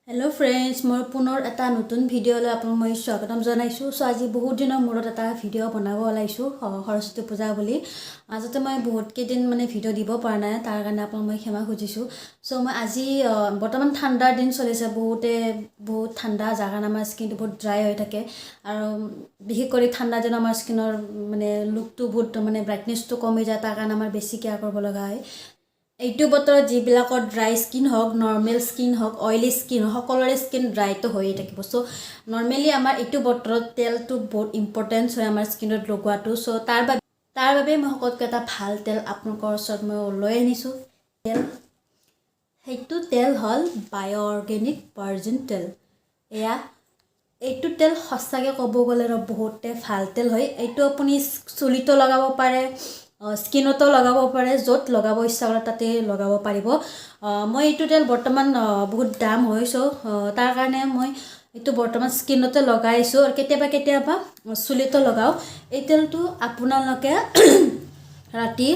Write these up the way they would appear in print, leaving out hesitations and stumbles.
hello friends मोर पुनर एटा नतुन video লৈ আপোনাক মই স্বাগতম জনাইছো সো আজি বহুত দিনৰ মূৰত এটা ভিডিও বনাব ওলাইছো সৰস্বতী পূজা বুলি মাজতে মই বহুত কেদিন মানে ভিডিও দিব পৰা নাই তাৰ কাৰণে আপোনাক মই ক্ষমা খুজিছো সো মই আজি বৰ্তমান ঠাণ্ডাৰ দিন চলিছে বহুত ঠাণ্ডা জাগা আমাৰ স্কিনটো বহুত ড্ৰাই হৈ থাকে আৰু বিশেষ কৰি ঠাণ্ডা দিন আমাৰ স্কিনৰ মানে লুকটো বহুত মানে ব্ৰাইটনেছটো কমি যায় তাৰ কাৰণে আমাৰ বেছি কেয়াৰ কৰিব লগা হয় এইটো বতৰত যিবিলাকৰ ড্ৰাই স্কিন হওক নৰ্মেল স্কিন হওক অইলি স্কিন সকলোৰে স্কিন ড্ৰাইটো হৈয়ে থাকিব সো নৰ্মেলি আমাৰ এইটো বতৰত তেলটো বহুত ইম্পৰ্টেন্ট হয় আমাৰ স্কিনত লগোৱাটো সো তাৰ বাবে মই সকলোতকৈ এটা ভাল তেল আপোনালোকৰ ওচৰত মই লৈ আনিছো সেইটো তেল হল বায়' অৰ্গেনিক ভাৰ্জিন তেল এইটো তেল সঁচাকৈ ক'ব গ'লে বহুতে ভাল তেল হয় এইটো আপুনি চুলিতো লগাব পাৰে স্কিনতো লগাব পাৰে যত লগাব ইচ্ছা কৰে তাতে লগাব পাৰিব মই এইটো তেল বৰ্তমান বহুত দাম হৈছো তাৰ কাৰণে মই এইটো বৰ্তমান স্কিনতে লগাইছো আৰু কেতিয়াবা চুলিতো লগাও এই তেলটো আপোনালোকে ৰাতি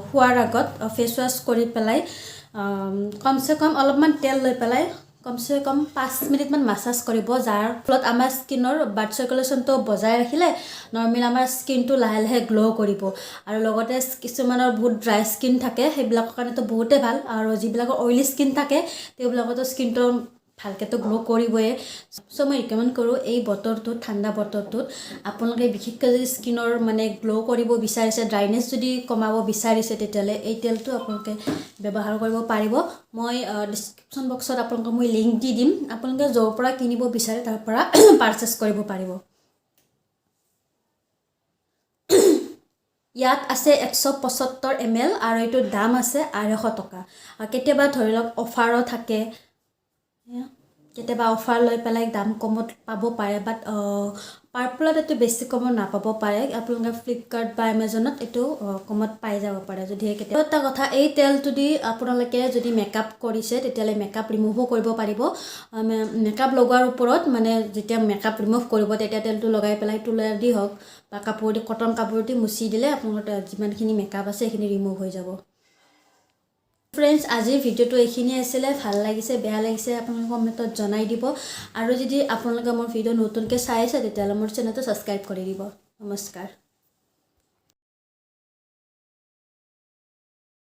শুৱাৰ আগত ফেস ওয়াশ কৰি পেলাই কমসে কম অলপমান তেল লৈ পেলাই কমসে কম 5 মিনিট মান মাসাজ কৰিব যাৰ ফলত আমাৰ স্কিনৰ ব্লাড সাৰ্কুলেশনটো বজাই ৰাখিলে নৰ্মেল আমাৰ স্কিনটো লাহে লাহে গ্লো কৰিব আৰু লগতে কিছুমানৰ বহুত ড্ৰাই স্কিন থাকে সেইবিলাকৰ কাৰণেতো বহুতে ভাল আৰু যিবিলাকৰ অইলি স্কিন থাকে তেওঁলোকৰতো স্কিনটো ভালকেতো গ্লো কৰিবয়ে সো মই ৰিকমেন্ড কৰো এই বতৰটো ঠাণ্ডা বতৰটো আপোনালোকে বিশেষকৈ যদি স্কিনৰ মানে গ্লো কৰিব বিচাৰিছে ড্ৰাইনেছ যদি কমাব বিচাৰিছে তেতিয়ালে এই তেলটো আপোনালোকে ব্যৱহাৰ কৰিব পাৰিব মই ডেসক্ৰিপচন বক্সত আপোনালোকক মই লিংক দি দিম আপোনালোকে যৰ পৰা কিনিব বিচাৰে তাৰ পৰা পাৰচেজ কৰিব পাৰিব ইয়াত আছে 175 ml আৰু এইটো দাম আছে 250 টকা কেতিয়াবা ধৰি লওক অফাৰো থাকে কেতিয়াবা অফাৰ লৈ পেলাই দাম কমত পাব পাৰে বাট পাৰ্পলত এটো বেছি কমত নাপাব পাৰে আপোনালোকে ফ্লিপকাৰ্ট বা এমাজনত এটো কমত পাই যাব পাৰে যদি কেতিয়াবা এটা কথা এই তেলটো দি আপোনালোকে যদি মেকআপ কৰিছে তেতিয়ালে মেকআপ ৰিমুভো কৰিব পাৰিব মেকআপ লগোৱাৰ ওপৰত মানে যেতিয়া মেকআপ ৰিমুভ কৰিব তেতিয়া তেলটো লগাই পেলাই টুলাৰ দি হওক বা কাপোৰ দি কটন কাপোৰ দি মুছি দিলে আপোনালোকৰ যিমানখিনি মেকআপ আছে সেইখিনি ৰিমুভ হৈ যাব फ्रेंड्स आज भिडिओ এইখিনি আছিল ভাল লাগিছে বেয়া লাগিছে আপোনালোকে কমেন্টত জনাই দিব আৰু যদি আপোনালোকে মোৰ ভিডিও নতুনকৈ চাই আছে তেতিয়ালে মোৰ চেনেলটো সাবস্ক্ৰাইব কৰি দিব নমস্কাৰ